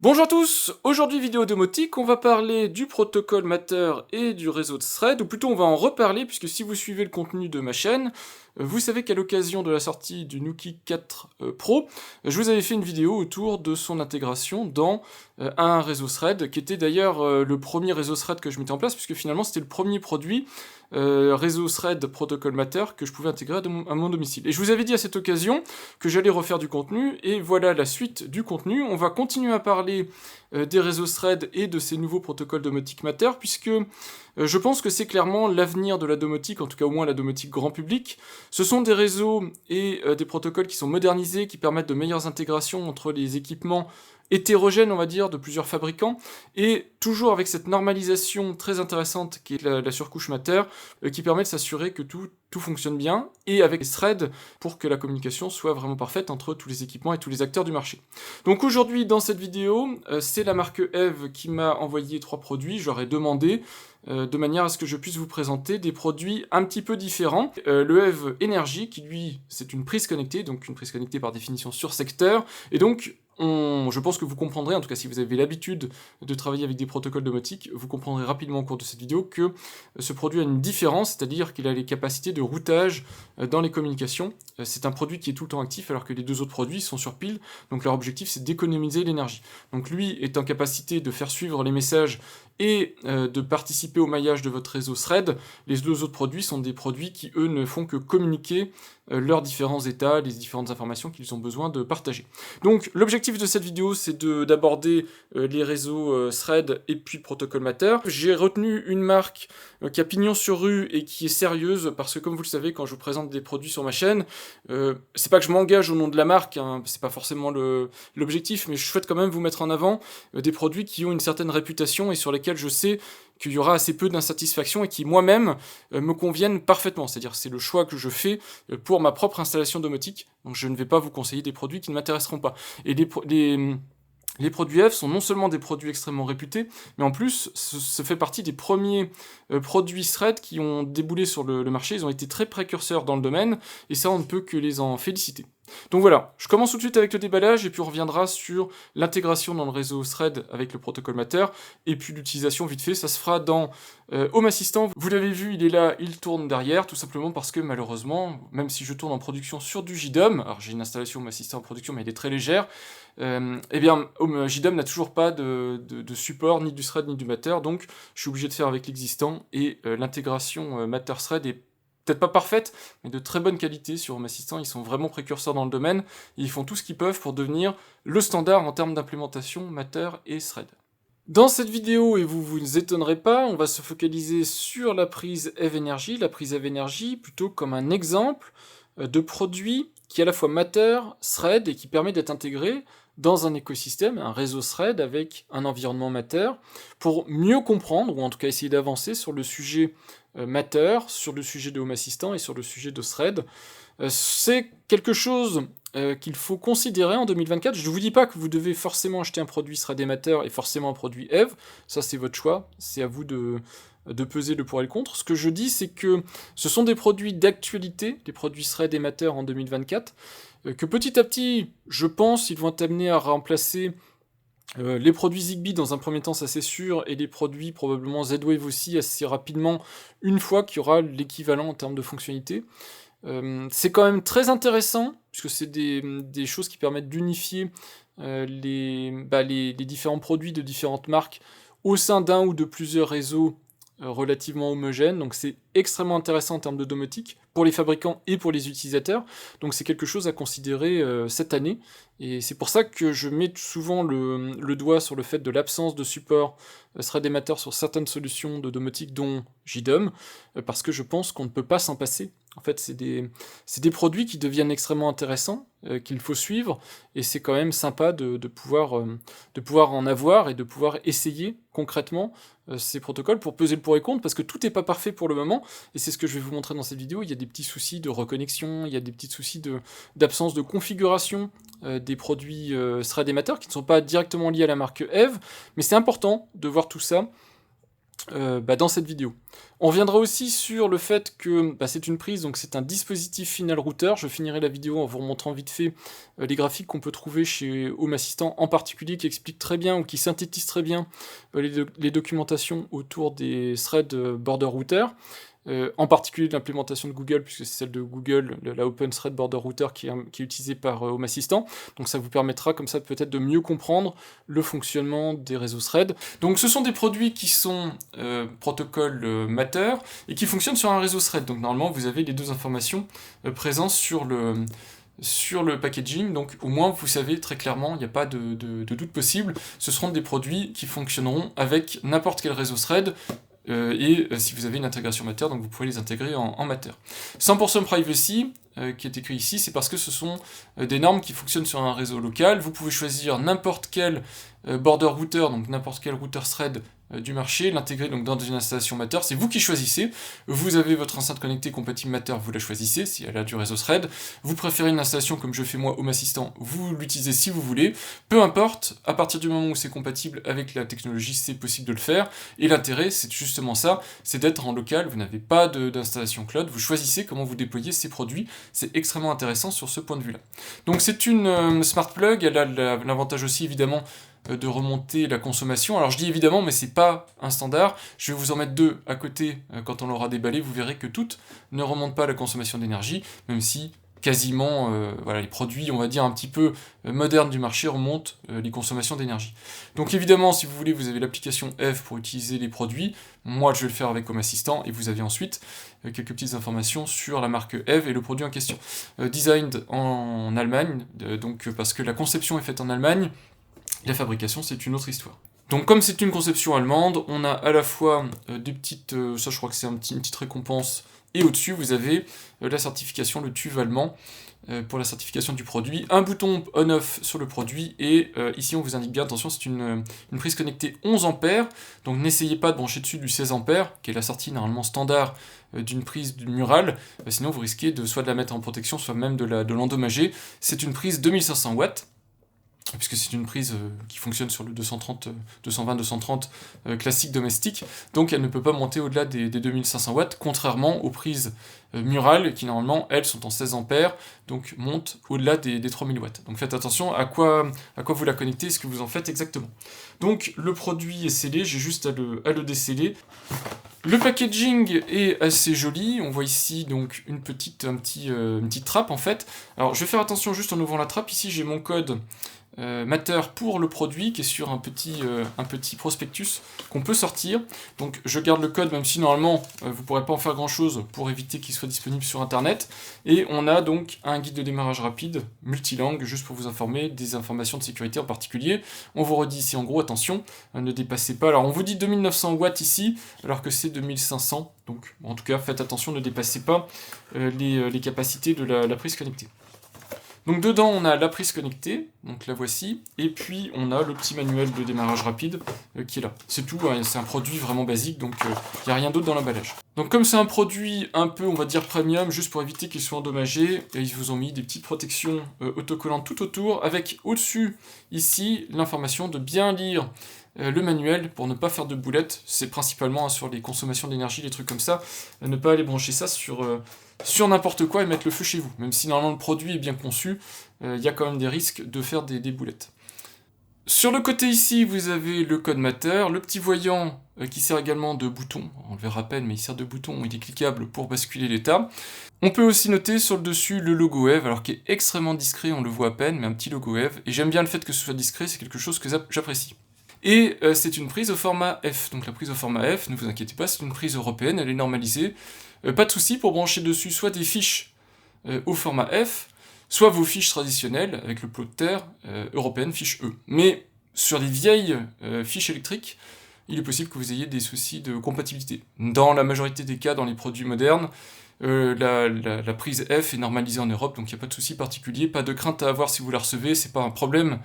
Bonjour à tous, aujourd'hui vidéo domotique, on va parler du protocole Matter et du réseau de thread, ou plutôt on va en reparler puisque si vous suivez le contenu de ma chaîne, vous savez qu'à l'occasion de la sortie du Nuki 4 Pro, je vous avais fait une vidéo autour de son intégration dans un réseau thread, qui était d'ailleurs le premier réseau thread que je mettais en place, puisque finalement c'était le premier produit réseau thread protocole Matter que je pouvais intégrer à mon domicile. Et je vous avais dit à cette occasion que j'allais refaire du contenu, et voilà la suite du contenu. On va continuer à parler des réseaux thread et de ces nouveaux protocoles domotique Matter, puisque je pense que c'est clairement l'avenir de la domotique, en tout cas au moins la domotique grand public. Ce sont des réseaux et des protocoles qui sont modernisés, qui permettent de meilleures intégrations entre les équipements hétérogènes, on va dire, de plusieurs fabricants, et toujours avec cette normalisation très intéressante qui est la surcouche Matter, qui permet de s'assurer que tout fonctionne bien, et avec les threads pour que la communication soit vraiment parfaite entre tous les équipements et tous les acteurs du marché. Donc aujourd'hui, dans cette vidéo, c'est la marque Eve qui m'a envoyé 3 produits. Je leur ai demandé de manière à ce que je puisse vous présenter des produits un petit peu différents. Le Eve Energy, qui lui, c'est une prise connectée, donc une prise connectée par définition sur secteur, et donc je pense que vous comprendrez, en tout cas si vous avez l'habitude de travailler avec des protocoles domotiques, vous comprendrez rapidement au cours de cette vidéo que ce produit a une différence, c'est-à-dire qu'il a les capacités de routage dans les communications. C'est un produit qui est tout le temps actif, alors que les deux autres produits sont sur pile, donc leur objectif c'est d'économiser l'énergie. Donc lui est en capacité de faire suivre les messages et de participer au maillage de votre réseau thread. Les deux autres produits sont des produits qui, eux, ne font que communiquer leurs différents états, les différentes informations qu'ils ont besoin de partager. Donc l'objectif de cette vidéo, c'est d'aborder les réseaux thread et puis protocole Matter. J'ai retenu une marque qui a pignon sur rue et qui est sérieuse, parce que comme vous le savez, quand je vous présente des produits sur ma chaîne, c'est pas que je m'engage au nom de la marque, hein, c'est pas forcément l'objectif, mais je souhaite quand même vous mettre en avant des produits qui ont une certaine réputation et sur lesquels je sais qu'il y aura assez peu d'insatisfaction et qui moi-même me conviennent parfaitement. C'est-à-dire c'est le choix que je fais pour ma propre installation domotique. Donc je ne vais pas vous conseiller des produits qui ne m'intéresseront pas. Et les produits Eve sont non seulement des produits extrêmement réputés, mais en plus, ce fait partie des premiers produits thread qui ont déboulé sur le marché. Ils ont été très précurseurs dans le domaine, et ça, on ne peut que les en féliciter. Donc voilà, je commence tout de suite avec le déballage, et puis on reviendra sur l'intégration dans le réseau thread avec le protocole Matter, et puis l'utilisation vite fait, ça se fera dans Home Assistant. Vous l'avez vu, il est là, il tourne derrière, tout simplement parce que malheureusement, même si je tourne en production sur du JDOM, alors j'ai une installation Home Assistant en production, mais elle est très légère, eh bien, JDOM n'a toujours pas de support, ni du thread, ni du Matter, donc je suis obligé de faire avec l'existant, et l'intégration Matter Thread est peut-être pas parfaite, mais de très bonne qualité sur Home Assistant. Ils sont vraiment précurseurs dans le domaine, et ils font tout ce qu'ils peuvent pour devenir le standard en termes d'implémentation Matter et Thread. Dans cette vidéo, et vous vous étonnerez pas, on va se focaliser sur la prise Eve Energy, plutôt comme un exemple de produit qui est à la fois Matter, Thread, et qui permet d'être intégré dans un écosystème, un réseau thread avec un environnement Matter, pour mieux comprendre, ou en tout cas essayer d'avancer sur le sujet Matter, sur le sujet de Home Assistant et sur le sujet de thread. C'est quelque chose qu'il faut considérer en 2024. Je ne vous dis pas que vous devez forcément acheter un produit thread et Matter et forcément un produit Eve, ça c'est votre choix, c'est à vous de peser le pour et le contre. Ce que je dis, c'est que ce sont des produits d'actualité, des produits thread et Matter en 2024, que petit à petit, je pense, ils vont être amenés à remplacer les produits Zigbee dans un premier temps, ça c'est sûr, et les produits probablement Z-Wave aussi assez rapidement, une fois qu'il y aura l'équivalent en termes de fonctionnalité. C'est quand même très intéressant, puisque c'est des choses qui permettent d'unifier les différents produits de différentes marques au sein d'un ou de plusieurs réseaux relativement homogènes, donc c'est extrêmement intéressant en termes de domotique, pour les fabricants et pour les utilisateurs, donc c'est quelque chose à considérer cette année, et c'est pour ça que je mets souvent le doigt sur le fait de l'absence de support thread et Matter sur certaines solutions de domotique, dont JDOM, parce que je pense qu'on ne peut pas s'en passer. En fait, c'est des produits qui deviennent extrêmement intéressants, qu'il faut suivre, et c'est quand même sympa de pouvoir en avoir et de pouvoir essayer concrètement ces protocoles pour peser le pour et contre, parce que tout n'est pas parfait pour le moment, et c'est ce que je vais vous montrer dans cette vidéo. Il y a des petits soucis de reconnexion, il y a des petits soucis d'absence de configuration des produits thread et Matter qui ne sont pas directement liés à la marque Eve, mais c'est important de voir tout ça dans cette vidéo. On reviendra aussi sur le fait que c'est une prise, donc c'est un dispositif final router. Je finirai la vidéo en vous remontrant vite fait les graphiques qu'on peut trouver chez Home Assistant, en particulier qui expliquent très bien ou qui synthétisent très bien les documentations autour des threads border router. En particulier de l'implémentation de Google, puisque c'est celle de Google, la Open Thread Border Router qui est utilisée par Home Assistant. Donc ça vous permettra comme ça peut-être de mieux comprendre le fonctionnement des réseaux thread. Donc ce sont des produits qui sont protocole Matter et qui fonctionnent sur un réseau thread. Donc normalement vous avez les deux informations présentes sur le packaging, donc au moins vous savez très clairement, il n'y a pas de doute possible, ce seront des produits qui fonctionneront avec n'importe quel réseau thread, si vous avez une intégration Matter, donc vous pouvez les intégrer en Matter. 100% privacy, qui est écrit ici, c'est parce que ce sont des normes qui fonctionnent sur un réseau local. Vous pouvez choisir n'importe quel border router, donc n'importe quel router thread du marché, l'intégrer donc dans une installation Matter, c'est vous qui choisissez. Vous avez votre enceinte connectée compatible Matter, vous la choisissez si elle a du réseau thread. Vous préférez une installation comme je fais moi Home Assistant, vous l'utilisez si vous voulez. Peu importe, à partir du moment où c'est compatible avec la technologie, c'est possible de le faire. Et l'intérêt, c'est justement ça, c'est d'être en local, vous n'avez pas d'installation cloud, vous choisissez comment vous déployez ces produits. C'est extrêmement intéressant sur ce point de vue-là. Donc c'est une smart plug, elle a l'avantage aussi évidemment de remonter la consommation. Alors je dis évidemment, mais c'est pas un standard. Je vais vous en mettre deux à côté quand on l'aura déballé. Vous verrez que toutes ne remontent pas la consommation d'énergie, même si quasiment les produits, on va dire, un petit peu modernes du marché remontent les consommations d'énergie. Donc évidemment, si vous voulez, vous avez l'application Eve pour utiliser les produits. Moi, je vais le faire avec Home Assistant, et vous avez ensuite quelques petites informations sur la marque Eve et le produit en question. Designed en Allemagne, parce que la conception est faite en Allemagne, la fabrication, c'est une autre histoire. Donc comme c'est une conception allemande, on a à la fois des petites... ça je crois que c'est une petite récompense, et au-dessus vous avez la certification, le TÜV allemand, pour la certification du produit, un bouton on-off sur le produit, et ici on vous indique bien, attention, c'est une prise connectée 11 ampères, donc n'essayez pas de brancher dessus du 16 ampères, qui est la sortie normalement standard d'une prise murale, sinon vous risquez soit de la mettre en protection, soit même de l'endommager. C'est une prise 2500 watts, puisque c'est une prise qui fonctionne sur le 220-230 classique domestique, donc elle ne peut pas monter au-delà des 2500 watts, contrairement aux prises murales, qui normalement, elles, sont en 16 ampères, donc montent au-delà des 3000 watts. Donc faites attention à quoi vous la connectez, ce que vous en faites exactement. Donc le produit est scellé, j'ai juste à le déceller. Le packaging est assez joli, on voit ici donc une petite trappe en fait. Alors je vais faire attention juste en ouvrant la trappe, ici j'ai mon code Matter pour le produit qui est sur un petit prospectus qu'on peut sortir. Donc je garde le code, même si normalement vous ne pourrez pas en faire grand chose pour éviter qu'il soit disponible sur internet. Et on a donc un guide de démarrage rapide, multilangue, juste pour vous informer des informations de sécurité en particulier. On vous redit ici en gros, attention, ne dépassez pas. Alors on vous dit 2900 watts ici, alors que c'est 2500. Donc en tout cas faites attention, ne dépassez pas les capacités de la prise connectée. Donc dedans on a la prise connectée, donc la voici, et puis on a le petit manuel de démarrage rapide qui est là. C'est tout, hein, c'est un produit vraiment basique, donc il n'y a rien d'autre dans l'emballage. Donc comme c'est un produit un peu, on va dire, premium, juste pour éviter qu'il soit endommagé, ils vous ont mis des petites protections autocollantes tout autour, avec au-dessus, ici, l'information de bien lire le manuel pour ne pas faire de boulettes. C'est principalement sur les consommations d'énergie, les trucs comme ça, ne pas aller brancher ça sur n'importe quoi et mettre le feu chez vous. Même si normalement le produit est bien conçu, il y a quand même des risques de faire des boulettes. Sur le côté ici, vous avez le code Matter, le petit voyant qui sert également de bouton, on le verra à peine, mais il sert de bouton, il est cliquable pour basculer l'état. On peut aussi noter sur le dessus le logo Eve, alors qui est extrêmement discret, on le voit à peine, mais un petit logo Eve, et j'aime bien le fait que ce soit discret, c'est quelque chose que j'apprécie. Et c'est une prise au format F, donc la prise au format F, ne vous inquiétez pas, c'est une prise européenne, elle est normalisée. Pas de souci pour brancher dessus soit des fiches au format F, soit vos fiches traditionnelles avec le plotter européenne fiche E. Mais sur les vieilles fiches électriques, il est possible que vous ayez des soucis de compatibilité. Dans la majorité des cas, dans les produits modernes, la prise F est normalisée en Europe, donc il n'y a pas de souci particulier, pas de crainte à avoir si vous la recevez, c'est pas un problème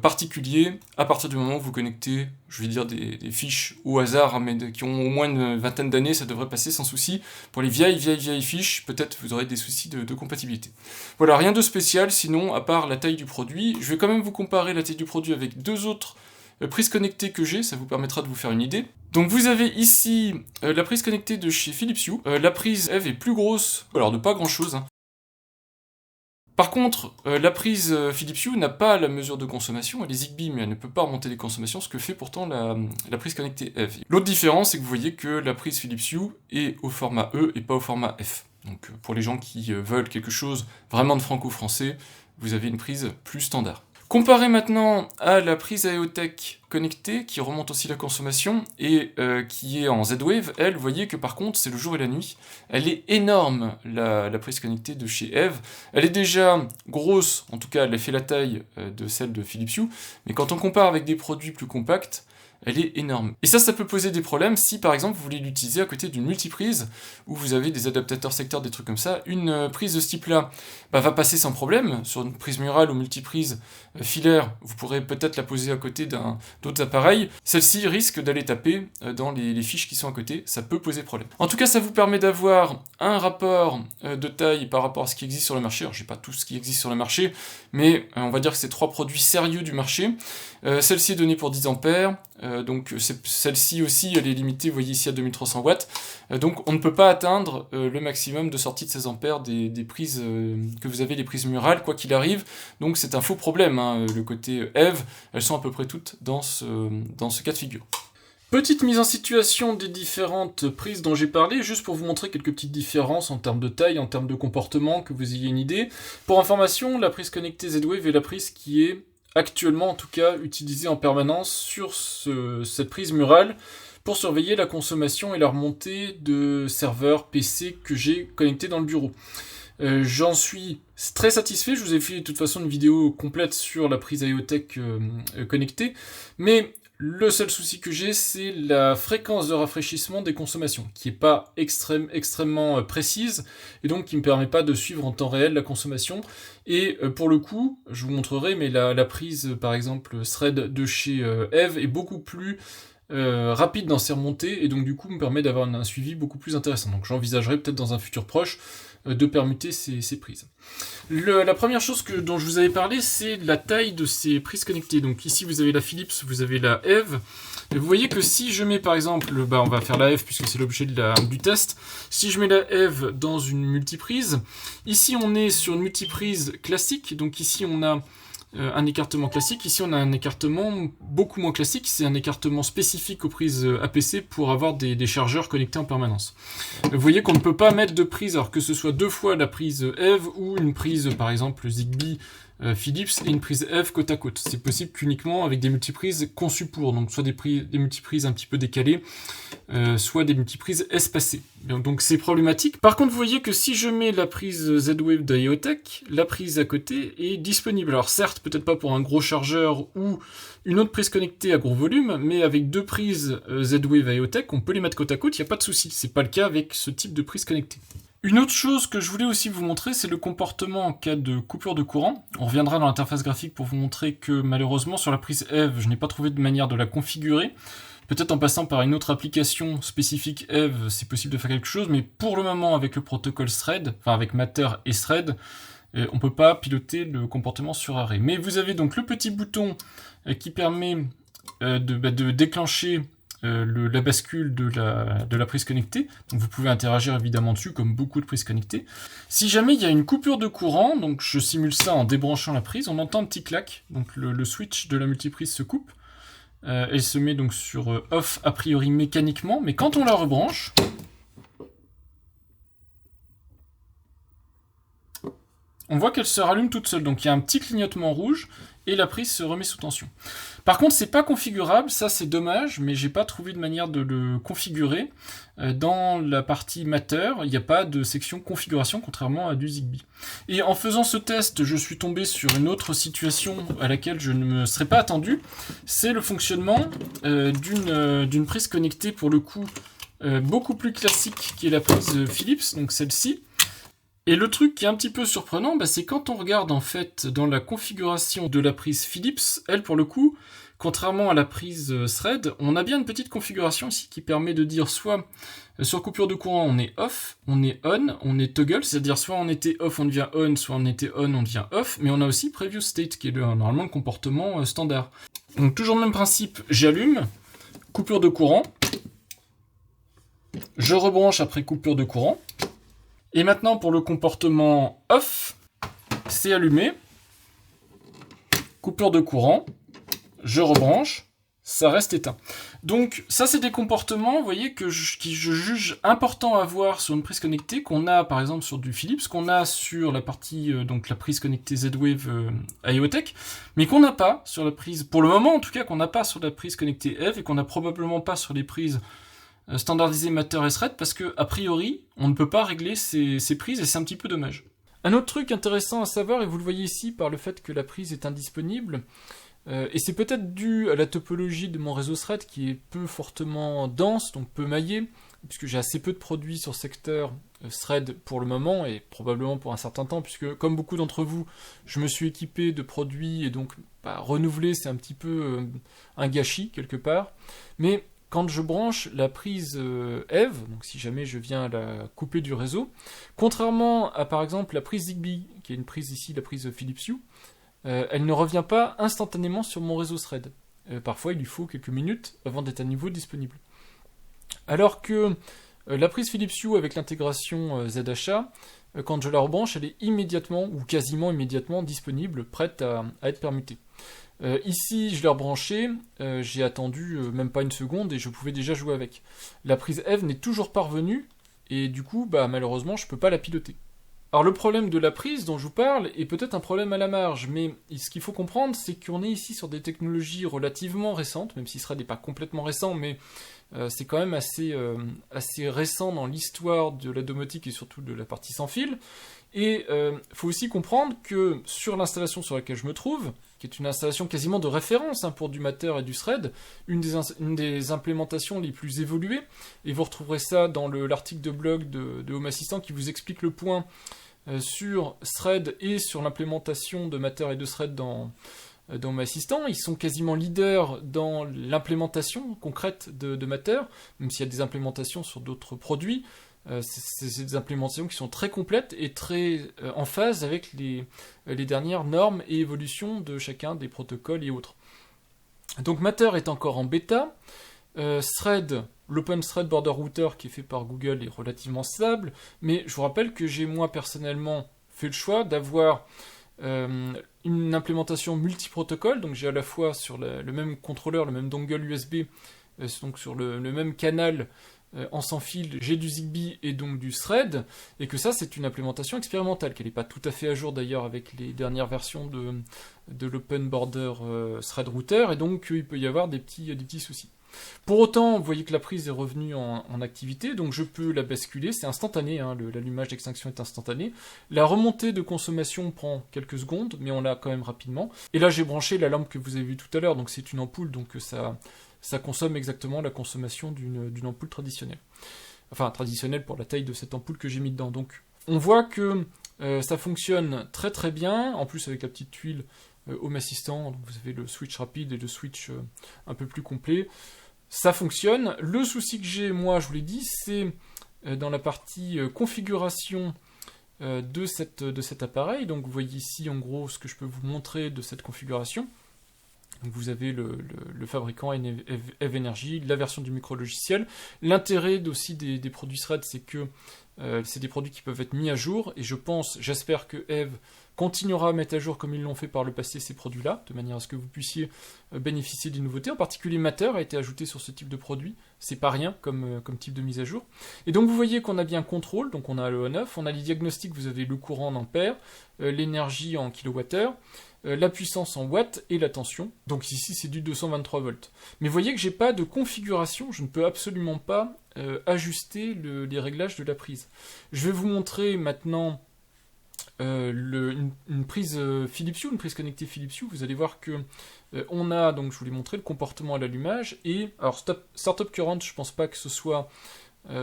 particulier à partir du moment où vous connectez, je vais dire des fiches au hasard, hein, mais qui ont au moins une vingtaine d'années, ça devrait passer sans souci. Pour les vieilles fiches, peut-être vous aurez des soucis de compatibilité. Voilà, rien de spécial sinon, à part la taille du produit. Je vais quand même vous comparer la taille du produit avec deux autres prise connectée que j'ai, ça vous permettra de vous faire une idée. Donc vous avez ici la prise connectée de chez Philips Hue. La prise EV est plus grosse, alors de pas grand chose, hein. Par contre, la prise Philips Hue n'a pas la mesure de consommation, elle est Zigbee, mais elle ne peut pas remonter les consommations, ce que fait pourtant la prise connectée F. L'autre différence, c'est que vous voyez que la prise Philips Hue est au format E et pas au format F. Donc pour les gens qui veulent quelque chose vraiment de franco-français, vous avez une prise plus standard. Comparé maintenant à la prise AEOTech connectée, qui remonte aussi la consommation, et qui est en Z-Wave, elle, vous voyez que par contre, c'est le jour et la nuit. Elle est énorme, la prise connectée de chez Eve. Elle est déjà grosse, en tout cas, elle fait la taille de celle de Philips Hue, mais quand on compare avec des produits plus compacts, elle est énorme. Et ça peut poser des problèmes si, par exemple, vous voulez l'utiliser à côté d'une multiprise, où vous avez des adaptateurs secteurs, des trucs comme ça. Une prise de ce type-là va passer sans problème. Sur une prise murale ou multiprise filaire, vous pourrez peut-être la poser à côté d'autres appareils. Celle-ci risque d'aller taper dans les fiches qui sont à côté. Ça peut poser problème. En tout cas, ça vous permet d'avoir un rapport de taille par rapport à ce qui existe sur le marché. Alors, je n'ai pas tout ce qui existe sur le marché, mais on va dire que c'est 3 produits sérieux du marché. Celle-ci est donnée pour 10 ampères. Donc celle-ci aussi, elle est limitée, vous voyez ici, à 2300 watts. Donc on ne peut pas atteindre le maximum de sortie de 16 ampères des prises que vous avez, les prises murales, quoi qu'il arrive. Donc c'est un faux problème, hein. Le côté EV, elles sont à peu près toutes dans ce cas de figure. Petite mise en situation des différentes prises dont j'ai parlé, juste pour vous montrer quelques petites différences en termes de taille, en termes de comportement, que vous ayez une idée. Pour information, la prise connectée Z-Wave est la prise qui est actuellement en tout cas utilisée en permanence sur cette prise murale pour surveiller la consommation et la remontée de serveurs PC que j'ai connectés dans le bureau. J'en suis très satisfait, je vous ai fait de toute façon une vidéo complète sur la prise AEOTech connectée, mais le seul souci que j'ai, c'est la fréquence de rafraîchissement des consommations, qui n'est pas extrêmement précise, et donc qui ne me permet pas de suivre en temps réel la consommation. Et pour le coup, je vous montrerai, mais la prise, par exemple, Thread de chez Eve est beaucoup plus rapide dans ses remontées, et donc du coup me permet d'avoir un suivi beaucoup plus intéressant. Donc j'envisagerai peut-être dans un futur proche de permuter ces prises. La première chose dont je vous avais parlé, c'est la taille de ces prises connectées. Donc ici vous avez la Philips, vous avez la Eve. Et vous voyez que si je mets par exemple, on va faire la Eve puisque c'est l'objet du test. Si je mets la Eve dans une multiprise, ici on est sur une multiprise classique. Donc ici on a un écartement classique. Ici, on a un écartement beaucoup moins classique. C'est un écartement spécifique aux prises APC pour avoir des chargeurs connectés en permanence. Vous voyez qu'on ne peut pas mettre de prise, alors que ce soit 2 fois la prise Eve ou une prise, par exemple, Zigbee Philips et une prise Eve côte à côte. C'est possible qu'uniquement avec des multiprises conçues pour, donc soit des multiprises un petit peu décalées, soit des multiprises espacées. Donc c'est problématique. Par contre, vous voyez que si je mets la prise Z-Wave d'AEOTech, la prise à côté est disponible. Alors certes, peut-être pas pour un gros chargeur ou une autre prise connectée à gros volume, mais avec 2 prises Z-Wave AEOTech, on peut les mettre côte à côte, il n'y a pas de souci. C'est pas le cas avec ce type de prise connectée. Une autre chose que je voulais aussi vous montrer, c'est le comportement en cas de coupure de courant. On reviendra dans l'interface graphique pour vous montrer que malheureusement sur la prise Eve, je n'ai pas trouvé de manière de la configurer. Peut-être en passant par une autre application spécifique Eve, c'est possible de faire quelque chose, mais pour le moment avec le protocole Thread, enfin avec Matter et Thread, on ne peut pas piloter le comportement sur arrêt. Mais vous avez donc le petit bouton qui permet de déclencher la bascule de la prise connectée. Donc vous pouvez interagir évidemment dessus comme beaucoup de prises connectées. Si jamais il y a une coupure de courant, donc je simule ça en débranchant la prise, on entend un petit clac, donc le switch de la multiprise se coupe. Elle se met donc sur off a priori mécaniquement, mais quand on la rebranche, on voit qu'elle se rallume toute seule. Donc il y a un petit clignotement rouge et la prise se remet sous tension. Par contre, c'est pas configurable, ça c'est dommage, mais j'ai pas trouvé de manière de le configurer. Dans la partie Matter, il n'y a pas de section configuration, contrairement à du Zigbee. Et en faisant ce test, je suis tombé sur une autre situation à laquelle je ne me serais pas attendu. C'est le fonctionnement d'une prise connectée, pour le coup, beaucoup plus classique, qui est la prise Philips, donc celle-ci. Et le truc qui est un petit peu surprenant, c'est quand on regarde en fait dans la configuration de la prise Philips, elle pour le coup, contrairement à la prise Thread, on a bien une petite configuration ici qui permet de dire soit sur coupure de courant on est off, on est on est toggle, c'est-à-dire soit on était off on devient on, soit on était on devient off, mais on a aussi previous state qui est normalement le comportement standard. Donc toujours le même principe, j'allume, coupure de courant, je rebranche après coupure de courant, et maintenant pour le comportement off, c'est allumé, coupure de courant, je rebranche, ça reste éteint. Donc ça c'est des comportements, vous voyez, que je juge important à voir sur une prise connectée, qu'on a par exemple sur du Philips, qu'on a sur la partie, donc la prise connectée Z-Wave IoTech, mais qu'on n'a pas sur la prise, pour le moment en tout cas, qu'on n'a pas sur la prise connectée Eve, et qu'on n'a probablement pas sur les prises standardisées Matter et Thread, parce que a priori, on ne peut pas régler ces prises, et c'est un petit peu dommage. Un autre truc intéressant à savoir, et vous le voyez ici par le fait que la prise est indisponible, et c'est peut-être dû à la topologie de mon réseau Thread qui est peu fortement dense, donc peu maillé, puisque j'ai assez peu de produits sur secteur Thread pour le moment, et probablement pour un certain temps, puisque comme beaucoup d'entre vous, je me suis équipé de produits, et donc renouveler c'est un petit peu un gâchis quelque part. Mais quand je branche la prise Eve, donc si jamais je viens la couper du réseau, contrairement à par exemple la prise Zigbee, qui est une prise ici, la prise Philips Hue, elle ne revient pas instantanément sur mon réseau Thread. Parfois, il lui faut quelques minutes avant d'être à nouveau disponible. Alors que la prise Philips Hue avec l'intégration ZHA, quand je la rebranche, elle est immédiatement, ou quasiment immédiatement, disponible, prête à être permutée. Ici, je l'ai rebranché, j'ai attendu même pas une seconde et je pouvais déjà jouer avec. La prise Eve n'est toujours pas revenue, et du coup, malheureusement, je ne peux pas la piloter. Alors le problème de la prise dont je vous parle est peut-être un problème à la marge, mais ce qu'il faut comprendre, c'est qu'on est ici sur des technologies relativement récentes, même si ce n'est pas complètement récent, mais c'est quand même assez récent dans l'histoire de la domotique et surtout de la partie sans fil. Et il faut aussi comprendre que sur l'installation sur laquelle je me trouve, qui est une installation quasiment de référence pour du Matter et du Thread, une des implémentations les plus évoluées, et vous retrouverez ça dans l'article de blog de Home Assistant qui vous explique le point sur Thread et sur l'implémentation de Matter et de Thread dans Home Assistant. Ils sont quasiment leaders dans l'implémentation concrète de Matter, même s'il y a des implémentations sur d'autres produits. C'est des implémentations qui sont très complètes et très en phase avec les dernières normes et évolutions de chacun des protocoles et autres. Donc Matter est encore en bêta. Thread, l'Open Thread Border Router qui est fait par Google est relativement stable, mais je vous rappelle que j'ai moi personnellement fait le choix d'avoir une implémentation multi-protocole, donc j'ai à la fois sur le même contrôleur, le même dongle USB, donc sur le même canal en sans fil, j'ai du Zigbee et donc du Thread, et que ça c'est une implémentation expérimentale, qu'elle n'est pas tout à fait à jour d'ailleurs avec les dernières versions de l'Open Border Thread Router, et donc il peut y avoir des petits soucis. Pour autant, vous voyez que la prise est revenue en activité, donc je peux la basculer, c'est instantané, l'allumage d'extinction est instantané. La remontée de consommation prend quelques secondes, mais on l'a quand même rapidement. Et là j'ai branché la lampe que vous avez vue tout à l'heure, donc c'est une ampoule, donc ça consomme exactement la consommation d'une ampoule traditionnelle. Enfin, traditionnelle pour la taille de cette ampoule que j'ai mis dedans. Donc on voit que ça fonctionne très très bien, en plus avec la petite tuile Home Assistant, donc vous avez le switch rapide et le switch un peu plus complet. Ça fonctionne. Le souci que j'ai, moi, je vous l'ai dit, c'est dans la partie configuration de cet appareil. Donc vous voyez ici, en gros, ce que je peux vous montrer de cette configuration. Donc vous avez le fabricant Eve Energy, la version du micro-logiciel. L'intérêt aussi des produits Thread, c'est que c'est des produits qui peuvent être mis à jour, et j'espère que Eve continuera à mettre à jour comme ils l'ont fait par le passé ces produits-là, de manière à ce que vous puissiez bénéficier des nouveautés. En particulier Matter a été ajouté sur ce type de produit, c'est pas rien comme type de mise à jour. Et donc vous voyez qu'on a bien contrôle, donc on a le on-off, on a les diagnostics, vous avez le courant en ampères, l'énergie en kilowattheure, la puissance en watts et la tension. Donc ici c'est du 223 volts. Mais vous voyez que j'ai pas de configuration, je ne peux absolument pas ajuster les réglages de la prise. Je vais vous montrer maintenant une prise Philips Hue, une prise connectée Philips Hue. Vous allez voir que on a, donc je vous l'ai montré, le comportement à l'allumage. Et alors Startup Current, je pense pas que ce soit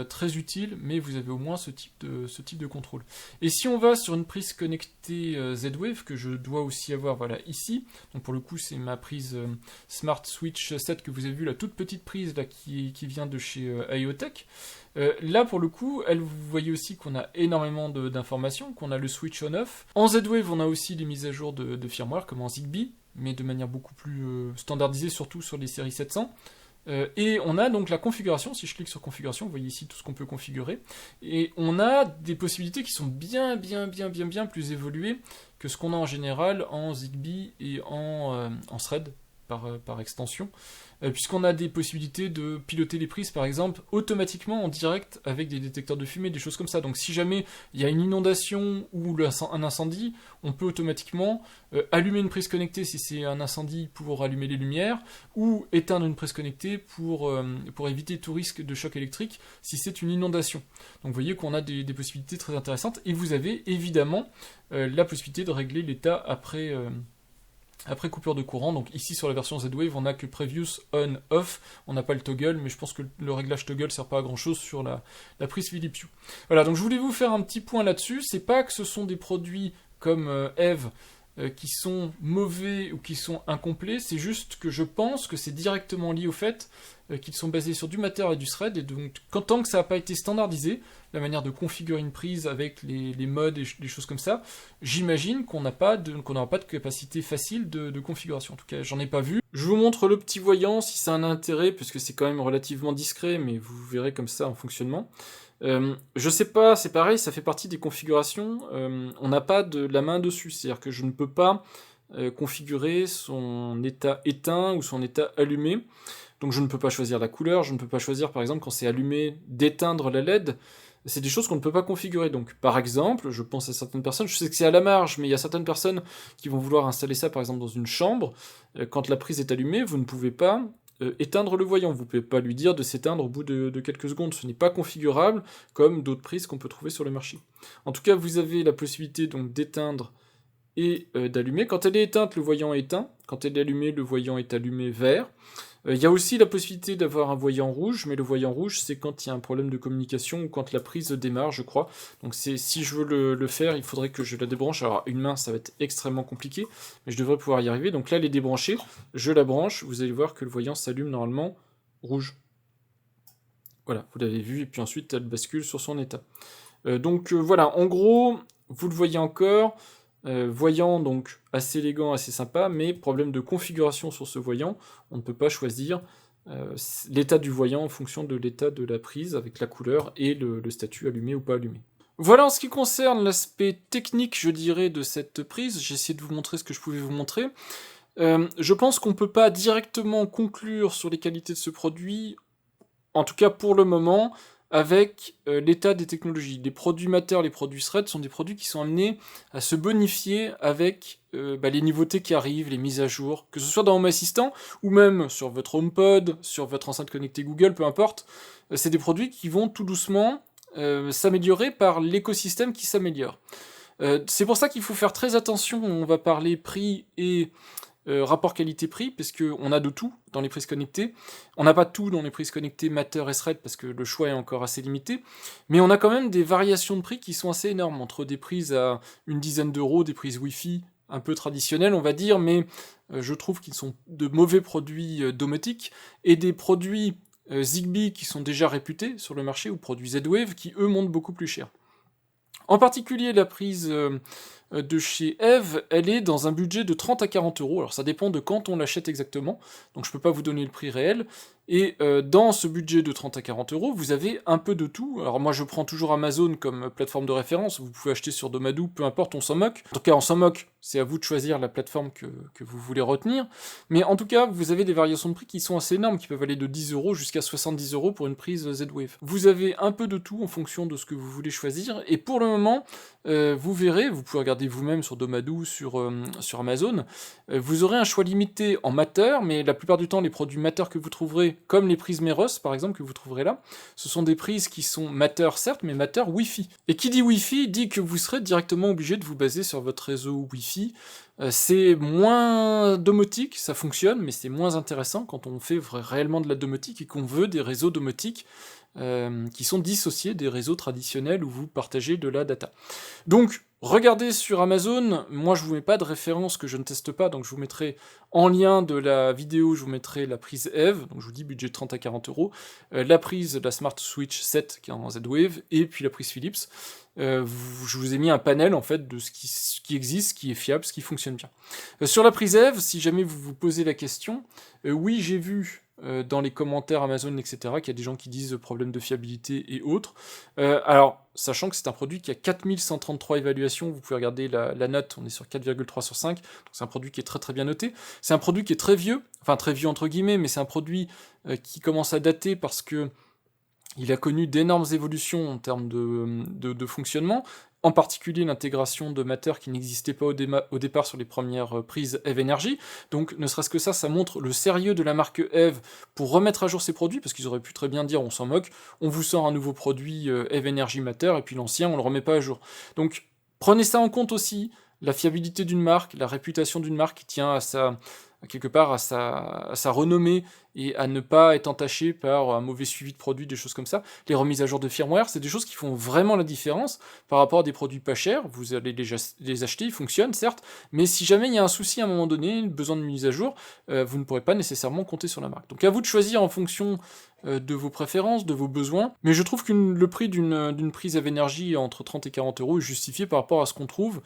très utile, mais vous avez au moins ce type de contrôle. Et si on va sur une prise connectée Z-Wave, que je dois aussi avoir voilà, ici, donc pour le coup c'est ma prise Smart Switch 7 que vous avez vu, la toute petite prise là, qui vient de chez IoTech. Là pour le coup, vous voyez aussi qu'on a énormément d'informations, qu'on a le switch on-off. En Z-Wave on a aussi des mises à jour de firmware comme en Zigbee, mais de manière beaucoup plus standardisée, surtout sur les séries 700. Et on a donc la configuration, si je clique sur configuration, vous voyez ici tout ce qu'on peut configurer, et on a des possibilités qui sont bien plus évoluées que ce qu'on a en général en Zigbee et en Thread par extension, puisqu'on a des possibilités de piloter les prises par exemple automatiquement en direct avec des détecteurs de fumée, des choses comme ça. Donc si jamais il y a une inondation ou un incendie, on peut automatiquement allumer une prise connectée si c'est un incendie pour allumer les lumières, ou éteindre une prise connectée pour éviter tout risque de choc électrique si c'est une inondation. Donc vous voyez qu'on a des possibilités très intéressantes, et vous avez évidemment la possibilité de régler l'état après coupure de courant. Donc ici sur la version Z-Wave, on n'a que Previous On-Off, on n'a pas le toggle, mais je pense que le réglage toggle sert pas à grand chose sur la prise Philips Hue. Voilà, donc je voulais vous faire un petit point là-dessus. C'est pas que ce sont des produits comme Eve qui sont mauvais ou qui sont incomplets, c'est juste que je pense que c'est directement lié au fait qu'ils sont basés sur du Matter et du Thread, et donc tant que ça n'a pas été standardisé, la manière de configurer une prise avec les modes et des choses comme ça, j'imagine qu'on n'aura pas de capacité facile de configuration. En tout cas, j'en ai pas vu. Je vous montre le petit voyant si ça a un intérêt, puisque c'est quand même relativement discret, mais vous verrez comme ça en fonctionnement. Je sais pas, c'est pareil, ça fait partie des configurations, on n'a pas de la main dessus, c'est-à-dire que je ne peux pas configurer son état éteint ou son état allumé, donc je ne peux pas choisir la couleur, je ne peux pas choisir par exemple quand c'est allumé d'éteindre la LED, c'est des choses qu'on ne peut pas configurer. Donc par exemple, je pense à certaines personnes, je sais que c'est à la marge, mais il y a certaines personnes qui vont vouloir installer ça par exemple dans une chambre, quand la prise est allumée, vous ne pouvez pas éteindre le voyant, vous ne pouvez pas lui dire de s'éteindre au bout de quelques secondes, ce n'est pas configurable comme d'autres prises qu'on peut trouver sur le marché. En tout cas, vous avez la possibilité donc d'éteindre et d'allumer. Quand elle est éteinte, le voyant est éteint, quand elle est allumée, le voyant est allumé vert. Il y a aussi la possibilité d'avoir un voyant rouge, mais le voyant rouge, c'est quand il y a un problème de communication ou quand la prise démarre, je crois. Donc si je veux le faire, il faudrait que je la débranche. Alors une main, ça va être extrêmement compliqué, mais je devrais pouvoir y arriver. Donc là, elle est débranchée, je la branche, vous allez voir que le voyant s'allume normalement rouge. Voilà, vous l'avez vu, et puis ensuite, elle bascule sur son état. Donc voilà, en gros, vous le voyez encore... voyant donc assez élégant, assez sympa, mais problème de configuration sur ce voyant, on ne peut pas choisir l'état du voyant en fonction de l'état de la prise avec la couleur et le statut allumé ou pas allumé. Voilà en ce qui concerne l'aspect technique, je dirais, de cette prise. J'ai essayé de vous montrer ce que je pouvais vous montrer. Je pense qu'on ne peut pas directement conclure sur les qualités de ce produit, en tout cas pour le moment, avec l'état des technologies. Les produits Matter, les produits Thread sont des produits qui sont amenés à se bonifier avec les nouveautés qui arrivent, les mises à jour, que ce soit dans Home Assistant ou même sur votre HomePod, sur votre enceinte connectée Google, peu importe. C'est des produits qui vont tout doucement s'améliorer par l'écosystème qui s'améliore. C'est pour ça qu'il faut faire très attention, on va parler prix et rapport qualité-prix, parce qu'on a de tout dans les prises connectées. On n'a pas tout dans les prises connectées Matter et Thread, parce que le choix est encore assez limité, mais on a quand même des variations de prix qui sont assez énormes, entre des prises à une dizaine d'euros, des prises Wi-Fi un peu traditionnelles, on va dire, mais je trouve qu'ils sont de mauvais produits domotiques, et des produits Zigbee qui sont déjà réputés sur le marché, ou produits Z-Wave, qui eux montent beaucoup plus cher. En particulier, la prise de chez Eve, elle est dans un budget de 30 à 40 euros. Alors ça dépend de quand on l'achète exactement, donc je ne peux pas vous donner le prix réel. Et dans ce budget de 30 à 40 euros, vous avez un peu de tout. Alors moi je prends toujours Amazon comme plateforme de référence, vous pouvez acheter sur Domadou, peu importe, on s'en moque. En tout cas on s'en moque, c'est à vous de choisir la plateforme que vous voulez retenir. Mais en tout cas, vous avez des variations de prix qui sont assez énormes, qui peuvent aller de 10 euros jusqu'à 70 euros pour une prise Z-Wave. Vous avez un peu de tout en fonction de ce que vous voulez choisir, et pour le moment, vous verrez, vous pouvez regarder vous-même sur Domadou, sur Amazon, vous aurez un choix limité en Matter, mais la plupart du temps, les produits Matter que vous trouverez, comme les prises Meros par exemple, que vous trouverez là, ce sont des prises qui sont Matter certes, mais Matter Wi-Fi. Et qui dit Wi-Fi dit que vous serez directement obligé de vous baser sur votre réseau Wi-Fi. C'est moins domotique, ça fonctionne, mais c'est moins intéressant quand on fait réellement de la domotique et qu'on veut des réseaux domotiques qui sont dissociés des réseaux traditionnels où vous partagez de la data. Donc, regardez sur Amazon, moi je vous mets pas de référence que je ne teste pas, donc je vous mettrai en lien de la vidéo, je vous mettrai la prise Eve, donc je vous dis budget 30 à 40 €, la prise de la Smart Switch 7 qui est en Z-Wave, et puis la prise Philips. Je vous ai mis un panel en fait de ce qui existe, ce qui est fiable, ce qui fonctionne bien. Sur la prise Eve, si jamais vous vous posez la question, oui j'ai vu dans les commentaires Amazon, etc., qu'il y a des gens qui disent problème de fiabilité et autres. Alors, sachant que c'est un produit qui a 4133 évaluations, vous pouvez regarder la note, on est sur 4,3 sur 5, donc c'est un produit qui est très très bien noté. C'est un produit qui est très vieux, enfin très vieux entre guillemets, mais c'est un produit qui commence à dater parce que il a connu d'énormes évolutions en termes de fonctionnement, en particulier l'intégration de Matter qui n'existait pas au départ sur les premières prises Eve Energy. Donc ne serait-ce que ça montre le sérieux de la marque Eve pour remettre à jour ses produits, parce qu'ils auraient pu très bien dire on s'en moque, on vous sort un nouveau produit Eve Energy Matter, et puis l'ancien on le remet pas à jour. Donc prenez ça en compte aussi, la fiabilité d'une marque, la réputation d'une marque qui tient quelque part à sa renommée et à ne pas être entaché par un mauvais suivi de produits, des choses comme ça. Les remises à jour de firmware, c'est des choses qui font vraiment la différence par rapport à des produits pas chers. Vous allez les acheter, ils fonctionnent certes, mais si jamais il y a un souci à un moment donné, besoin de mise à jour, vous ne pourrez pas nécessairement compter sur la marque. Donc à vous de choisir en fonction de vos préférences, de vos besoins, mais je trouve que le prix d'une prise Eve Energy entre 30 et 40 € est justifié par rapport à ce qu'on trouve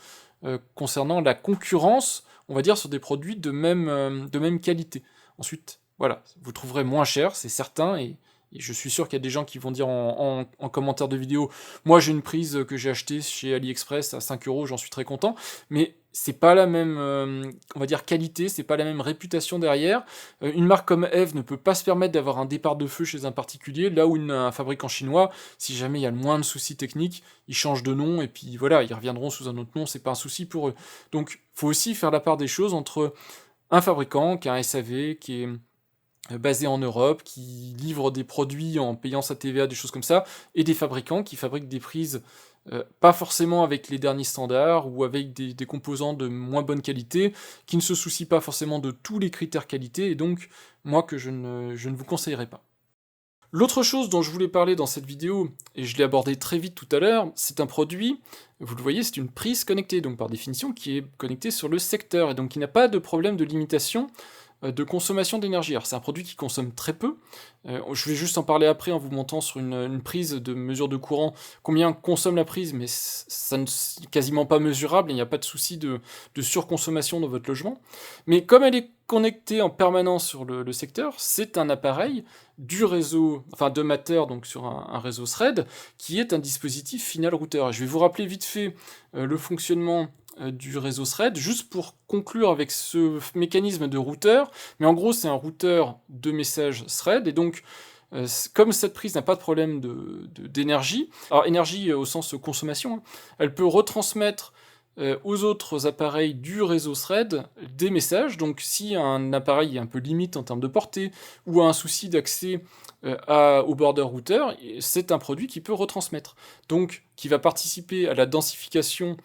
concernant la concurrence, on va dire, sur des produits de même qualité. Ensuite, voilà, vous trouverez moins cher, c'est certain, et je suis sûr qu'il y a des gens qui vont dire en commentaire de vidéo, moi j'ai une prise que j'ai achetée chez AliExpress à 5 €, j'en suis très content, mais c'est pas la même, on va dire, qualité, c'est pas la même réputation derrière. Une marque comme Eve ne peut pas se permettre d'avoir un départ de feu chez un particulier, là où un fabricant chinois, si jamais il y a le moins de soucis techniques, ils changent de nom, et puis voilà, ils reviendront sous un autre nom, c'est pas un souci pour eux. Donc, faut aussi faire la part des choses entre un fabricant qui a un SAV, qui est basé en Europe, qui livre des produits en payant sa TVA, des choses comme ça, et des fabricants qui fabriquent des prises pas forcément avec les derniers standards, ou avec des composants de moins bonne qualité, qui ne se soucient pas forcément de tous les critères qualité, et donc, moi, que je ne vous conseillerais pas. L'autre chose dont je voulais parler dans cette vidéo, et je l'ai abordé très vite tout à l'heure, c'est un produit, vous le voyez, c'est une prise connectée, donc par définition qui est connectée sur le secteur, et donc qui n'a pas de problème de limitation de consommation d'énergie. Alors c'est un produit qui consomme très peu, je vais juste en parler après en vous montrant sur une prise de mesure de courant combien consomme la prise, mais ça n'est quasiment pas mesurable, il n'y a pas de souci de surconsommation dans votre logement. Mais comme elle est connectée en permanence sur le secteur, c'est un appareil du réseau, enfin de Matter, donc sur un réseau Thread, qui est un dispositif final routeur. Je vais vous rappeler vite fait le fonctionnement du réseau Thread, juste pour conclure avec ce mécanisme de routeur, mais en gros c'est un routeur de messages Thread, et donc comme cette prise n'a pas de problème d'énergie, alors énergie au sens consommation, hein, elle peut retransmettre aux autres appareils du réseau Thread des messages, donc si un appareil est un peu limite en termes de portée, ou a un souci d'accès au border router, c'est un produit qui peut retransmettre, donc qui va participer à la densification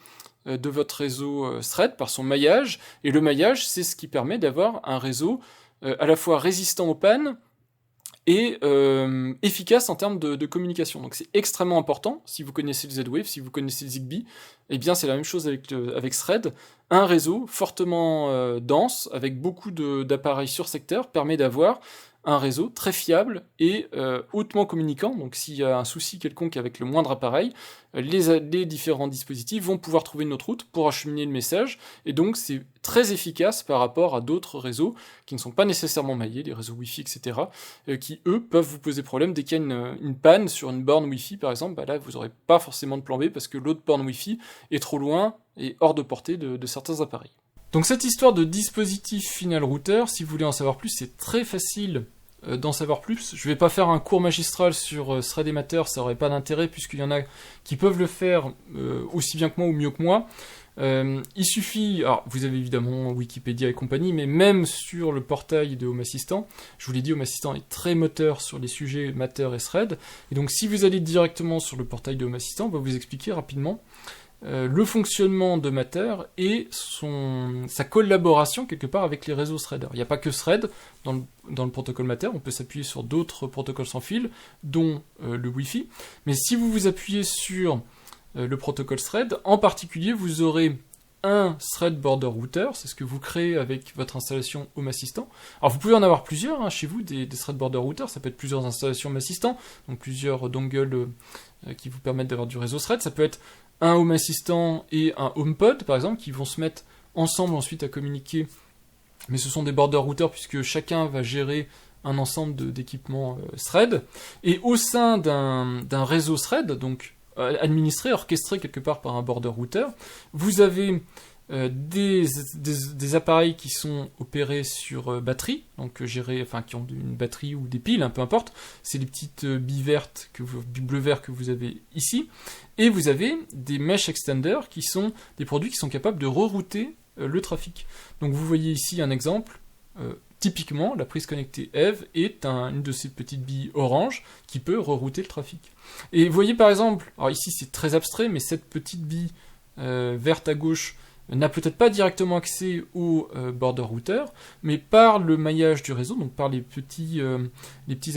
de votre réseau Thread par son maillage, et le maillage, c'est ce qui permet d'avoir un réseau à la fois résistant aux pannes et efficace en termes de communication. Donc c'est extrêmement important, si vous connaissez le Z-Wave, si vous connaissez le Zigbee, eh bien c'est la même chose avec Thread. Un réseau fortement dense, avec beaucoup d'appareils sur secteur, permet d'avoir un réseau très fiable et hautement communicant, donc s'il y a un souci quelconque avec le moindre appareil, les différents dispositifs vont pouvoir trouver une autre route pour acheminer le message, et donc c'est très efficace par rapport à d'autres réseaux qui ne sont pas nécessairement maillés, les réseaux Wi-Fi, etc., qui eux peuvent vous poser problème dès qu'il y a une panne sur une borne Wi-Fi par exemple, bah là vous n'aurez pas forcément de plan B parce que l'autre borne Wi-Fi est trop loin et hors de portée de certains appareils. Donc cette histoire de dispositif final router, si vous voulez en savoir plus, c'est très facile d'en savoir plus. Je vais pas faire un cours magistral sur Thread et Matter, ça aurait pas d'intérêt puisqu'il y en a qui peuvent le faire aussi bien que moi ou mieux que moi. Il suffit, alors vous avez évidemment Wikipédia et compagnie, mais même sur le portail de Home Assistant, je vous l'ai dit, Home Assistant est très moteur sur les sujets Matter et Thread, et donc si vous allez directement sur le portail de Home Assistant, on va vous expliquer rapidement le fonctionnement de Matter et sa collaboration quelque part avec les réseaux Thread. Il n'y a pas que Thread dans le protocole Matter, on peut s'appuyer sur d'autres protocoles sans fil, dont le Wi-Fi. Mais si vous vous appuyez sur le protocole Thread, en particulier, vous aurez un Thread Border Router, c'est ce que vous créez avec votre installation Home Assistant. Alors vous pouvez en avoir plusieurs chez vous, des Thread Border Router, ça peut être plusieurs installations Home Assistant, donc plusieurs dongles qui vous permettent d'avoir du réseau Thread, ça peut être un Home Assistant et un HomePod par exemple, qui vont se mettre ensemble ensuite à communiquer, mais ce sont des Border Routers puisque chacun va gérer un ensemble d'équipements Thread, et au sein d'un réseau Thread, donc administré, orchestré quelque part par un border router, vous avez des appareils qui sont opérés sur batterie, donc qui ont une batterie ou des piles, peu importe. C'est les petites billes bleu vert que vous avez ici. Et vous avez des mesh extenders qui sont des produits qui sont capables de rerouter le trafic. Donc vous voyez ici un exemple. Typiquement, la prise connectée Eve est une de ces petites billes orange qui peut rerouter le trafic. Et vous voyez par exemple, alors ici c'est très abstrait, mais cette petite bille verte à gauche n'a peut-être pas directement accès au border router, mais par le maillage du réseau, donc par les petits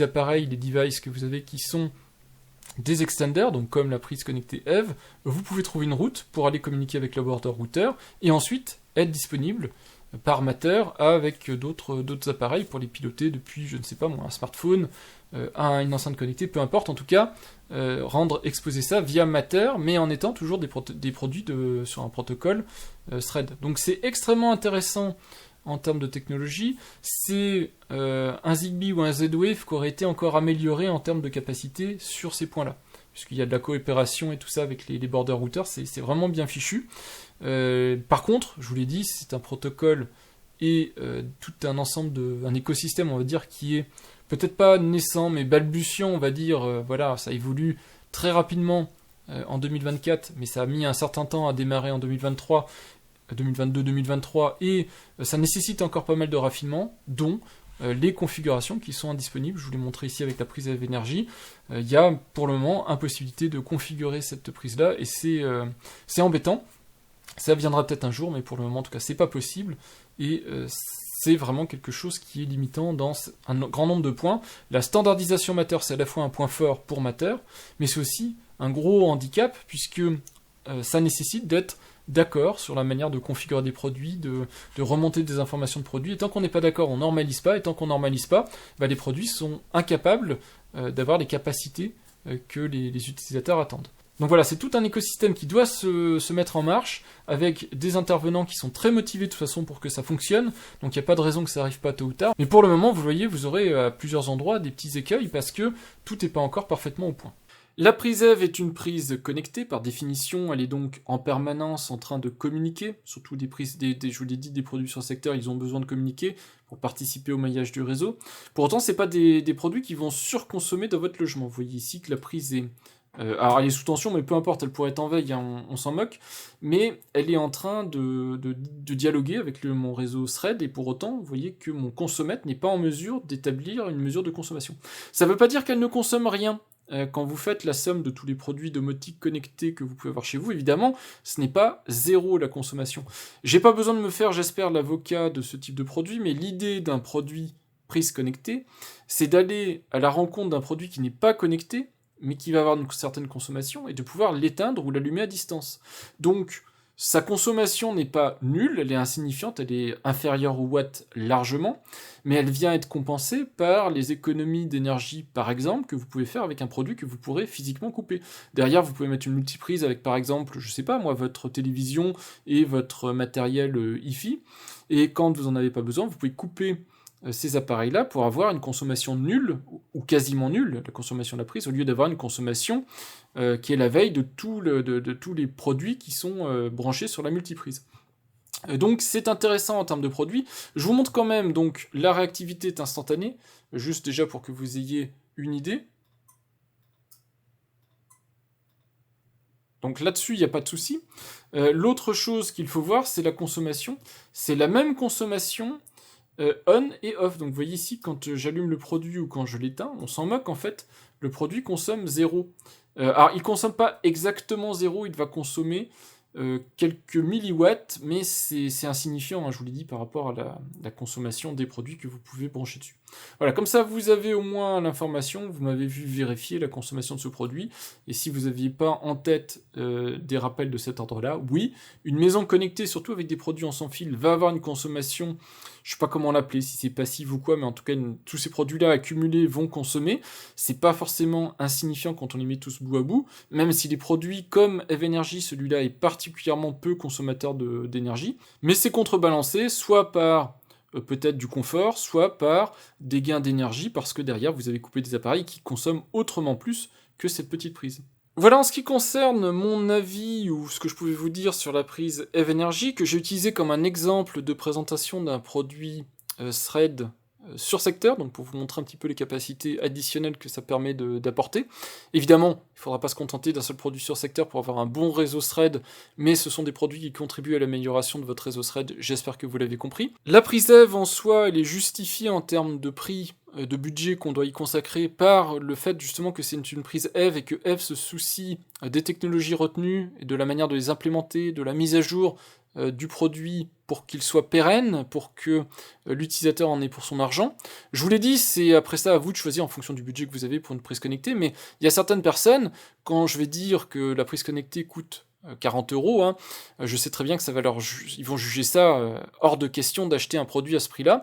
appareils, les devices que vous avez qui sont des extenders, donc comme la prise connectée Eve, vous pouvez trouver une route pour aller communiquer avec le border router et ensuite être disponible par Matter avec d'autres appareils pour les piloter depuis, je ne sais pas moi, un smartphone, une enceinte connectée, peu importe, en tout cas, exposer ça via Matter, mais en étant toujours des produits sur un protocole Thread. Donc c'est extrêmement intéressant en termes de technologie. C'est un Zigbee ou un Z-Wave qui aurait été encore amélioré en termes de capacité sur ces points-là, puisqu'il y a de la coopération et tout ça avec les border routers, c'est vraiment bien fichu. Par contre, je vous l'ai dit, c'est un protocole et tout un ensemble un écosystème, on va dire, qui est peut-être pas naissant, mais balbutiant, on va dire. Voilà, ça évolue très rapidement en 2024, mais ça a mis un certain temps à démarrer en 2023, 2022-2023, et ça nécessite encore pas mal de raffinements, dont les configurations qui sont indisponibles. Je vous l'ai montré ici avec la prise Eve Energy. Il y a pour le moment impossibilité de configurer cette prise-là, et c'est embêtant. Ça viendra peut-être un jour, mais pour le moment, en tout cas, c'est pas possible. Et c'est vraiment quelque chose qui est limitant dans un grand nombre de points. La standardisation Matter, c'est à la fois un point fort pour Matter, mais c'est aussi un gros handicap, puisque ça nécessite d'être d'accord sur la manière de configurer des produits, de remonter des informations de produits. Et tant qu'on n'est pas d'accord, on normalise pas. Et tant qu'on normalise pas, les produits sont incapables d'avoir les capacités que les utilisateurs attendent. Donc voilà, c'est tout un écosystème qui doit se mettre en marche, avec des intervenants qui sont très motivés de toute façon pour que ça fonctionne, donc il n'y a pas de raison que ça n'arrive pas tôt ou tard. Mais pour le moment, vous voyez, vous aurez à plusieurs endroits des petits écueils, parce que tout n'est pas encore parfaitement au point. La prise Eve est une prise connectée, par définition, elle est donc en permanence en train de communiquer, surtout je vous l'ai dit, des produits sur le secteur, ils ont besoin de communiquer pour participer au maillage du réseau. Pour autant, ce n'est pas des produits qui vont surconsommer dans votre logement. Vous voyez ici que la prise est... alors elle est sous tension, mais peu importe, elle pourrait être en veille, on s'en moque, mais elle est en train de dialoguer avec mon réseau Thread, et pour autant, vous voyez que mon consommètre n'est pas en mesure d'établir une mesure de consommation. Ça ne veut pas dire qu'elle ne consomme rien. Quand vous faites la somme de tous les produits domotiques connectés que vous pouvez avoir chez vous, évidemment, ce n'est pas zéro la consommation. J'ai pas besoin de me faire, j'espère, l'avocat de ce type de produit, mais l'idée d'un produit prise connectée, c'est d'aller à la rencontre d'un produit qui n'est pas connecté, mais qui va avoir une certaine consommation, et de pouvoir l'éteindre ou l'allumer à distance. Donc, sa consommation n'est pas nulle, elle est insignifiante, elle est inférieure au watt largement, mais elle vient être compensée par les économies d'énergie, par exemple, que vous pouvez faire avec un produit que vous pourrez physiquement couper. Derrière, vous pouvez mettre une multiprise avec, par exemple, je sais pas moi, votre télévision et votre matériel Hi-Fi, et quand vous n'en avez pas besoin, vous pouvez couper ces appareils-là pour avoir une consommation nulle, ou quasiment nulle, la consommation de la prise, au lieu d'avoir une consommation qui est la veille de tous les produits qui sont branchés sur la multiprise. Donc c'est intéressant en termes de produits. Je vous montre quand même, donc la réactivité est instantanée, juste déjà pour que vous ayez une idée. Donc là-dessus, il n'y a pas de souci. L'autre chose qu'il faut voir, c'est la consommation. C'est la même consommation on et off. Donc vous voyez ici, quand j'allume le produit ou quand je l'éteins, on s'en moque en fait, le produit consomme 0. Alors il ne consomme pas exactement 0, il va consommer quelques milliwatts, mais c'est insignifiant, hein, je vous l'ai dit, par rapport à la consommation des produits que vous pouvez brancher dessus. Voilà, comme ça vous avez au moins l'information, vous m'avez vu vérifier la consommation de ce produit, et si vous n'aviez pas en tête des rappels de cet ordre-là, oui, une maison connectée, surtout avec des produits en sans fil, va avoir une consommation, je sais pas comment l'appeler, si c'est passif ou quoi, mais en tout cas, tous ces produits-là accumulés vont consommer. C'est pas forcément insignifiant quand on les met tous bout à bout, même si les produits comme Eve Energy, celui-là est particulièrement peu consommateur d'énergie, mais c'est contrebalancé soit par peut-être du confort, soit par des gains d'énergie, parce que derrière, vous avez coupé des appareils qui consomment autrement plus que cette petite prise. Voilà en ce qui concerne mon avis, ou ce que je pouvais vous dire sur la prise Eve Energy, que j'ai utilisé comme un exemple de présentation d'un produit Thread sur secteur, donc pour vous montrer un petit peu les capacités additionnelles que ça permet d'apporter. Évidemment, il ne faudra pas se contenter d'un seul produit sur secteur pour avoir un bon réseau Thread, mais ce sont des produits qui contribuent à l'amélioration de votre réseau Thread, j'espère que vous l'avez compris. La prise Eve en soi, elle est justifiée en termes de prix, de budget qu'on doit y consacrer par le fait justement que c'est une prise Eve et que Eve se soucie des technologies retenues et de la manière de les implémenter, de la mise à jour du produit pour qu'il soit pérenne, pour que l'utilisateur en ait pour son argent. Je vous l'ai dit, c'est après ça à vous de choisir en fonction du budget que vous avez pour une prise connectée, mais il y a certaines personnes, quand je vais dire que la prise connectée coûte 40 €, hein, je sais très bien que ça va ils vont juger ça hors de question d'acheter un produit à ce prix-là,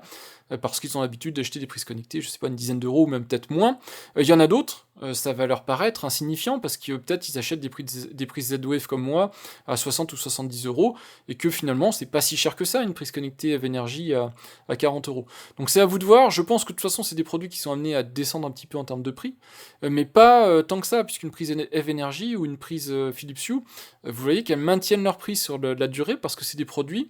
parce qu'ils ont l'habitude d'acheter des prises connectées, je sais pas, une dizaine d'euros ou même peut-être moins. Il y en a d'autres, ça va leur paraître insignifiant, parce que peut-être ils achètent des prises Z-Wave comme moi à 60 ou 70 €, et que finalement c'est pas si cher que ça, une prise connectée Eve Energy à 40 €. Donc c'est à vous de voir, je pense que de toute façon c'est des produits qui sont amenés à descendre un petit peu en termes de prix, mais pas tant que ça, puisqu'une prise Eve Energy ou une prise Philips Hue, vous voyez qu'elles maintiennent leur prix sur la durée, parce que c'est des produits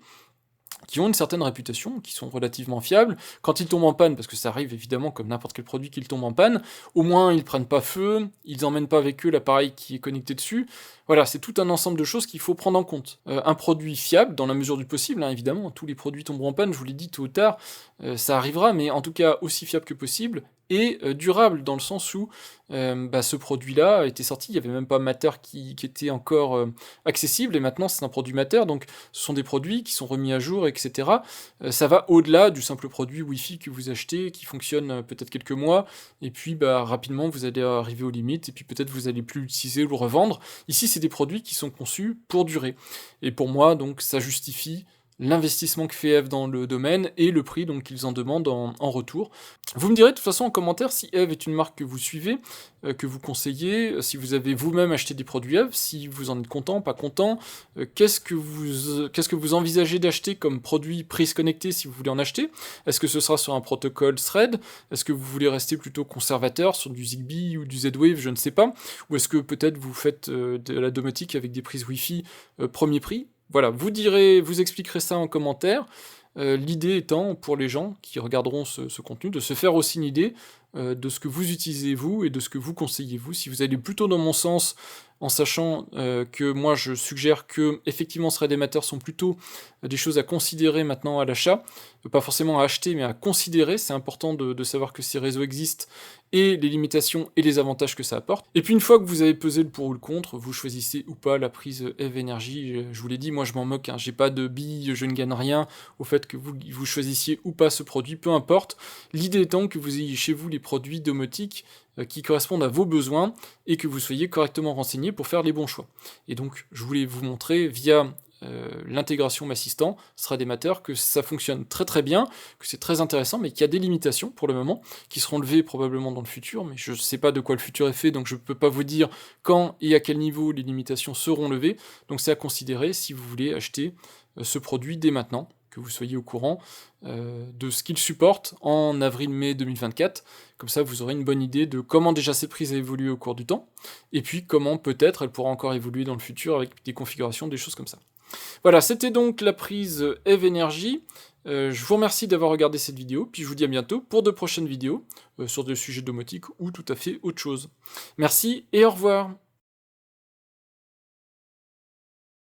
qui ont une certaine réputation, qui sont relativement fiables. Quand ils tombent en panne, parce que ça arrive évidemment comme n'importe quel produit qu'ils tombent en panne, au moins ils prennent pas feu, ils emmènent pas avec eux l'appareil qui est connecté dessus. Voilà, c'est tout un ensemble de choses qu'il faut prendre en compte. Un produit fiable, dans la mesure du possible, hein, évidemment, tous les produits tomberont en panne, je vous l'ai dit, tôt ou tard, ça arrivera, mais en tout cas aussi fiable que possible, et durable, dans le sens où ce produit-là a été sorti, il n'y avait même pas Matter qui était encore accessible, et maintenant c'est un produit Matter, donc ce sont des produits qui sont remis à jour, etc. Ça va au-delà du simple produit Wi-Fi que vous achetez, qui fonctionne peut-être quelques mois, et puis rapidement vous allez arriver aux limites, et puis peut-être vous allez plus l'utiliser ou le revendre. Ici c'est des produits qui sont conçus pour durer, et pour moi donc ça justifie l'investissement que fait Eve dans le domaine et le prix donc qu'ils en demandent en retour. Vous me direz de toute façon en commentaire si Eve est une marque que vous suivez, que vous conseillez, si vous avez vous-même acheté des produits Eve, si vous en êtes content, pas content, qu'est-ce que vous envisagez d'acheter comme produit prise connectée si vous voulez en acheter? Est-ce que ce sera sur un protocole Thread? Est-ce que vous voulez rester plutôt conservateur sur du Zigbee ou du Z-Wave, je ne sais pas? Ou est-ce que peut-être vous faites de la domotique avec des prises Wi-Fi premier prix? Voilà, vous expliquerez ça en commentaire. L'idée étant, pour les gens qui regarderont ce contenu, de se faire aussi une idée de ce que vous utilisez vous et de ce que vous conseillez vous. Si vous allez plutôt dans mon sens, en sachant que moi je suggère que effectivement Thread et Matter sont plutôt des choses à considérer maintenant à l'achat, pas forcément à acheter mais à considérer, c'est important de savoir que ces réseaux existent et les limitations et les avantages que ça apporte. Et puis une fois que vous avez pesé le pour ou le contre, vous choisissez ou pas la prise Eve Energy. Je vous l'ai dit, moi je m'en moque, hein, j'ai pas de billes, je ne gagne rien au fait que vous choisissiez ou pas ce produit, peu importe. L'idée étant que vous ayez chez vous les produits domotiques qui correspondent à vos besoins et que vous soyez correctement renseigné pour faire les bons choix. Et donc je voulais vous montrer via l'intégration M'Assistant, Thread et Matter, que ça fonctionne très très bien, que c'est très intéressant, mais qu'il y a des limitations pour le moment, qui seront levées probablement dans le futur, mais je ne sais pas de quoi le futur est fait, donc je ne peux pas vous dire quand et à quel niveau les limitations seront levées, donc c'est à considérer si vous voulez acheter ce produit dès maintenant, que vous soyez au courant de ce qu'il supporte en avril-mai 2024, comme ça vous aurez une bonne idée de comment déjà cette prise a évolué au cours du temps, et puis comment peut-être elle pourra encore évoluer dans le futur avec des configurations, des choses comme ça. Voilà, c'était donc la prise Eve Energy. Je vous remercie d'avoir regardé cette vidéo, puis je vous dis à bientôt pour de prochaines vidéos sur des sujets domotiques ou tout à fait autre chose. Merci et au revoir.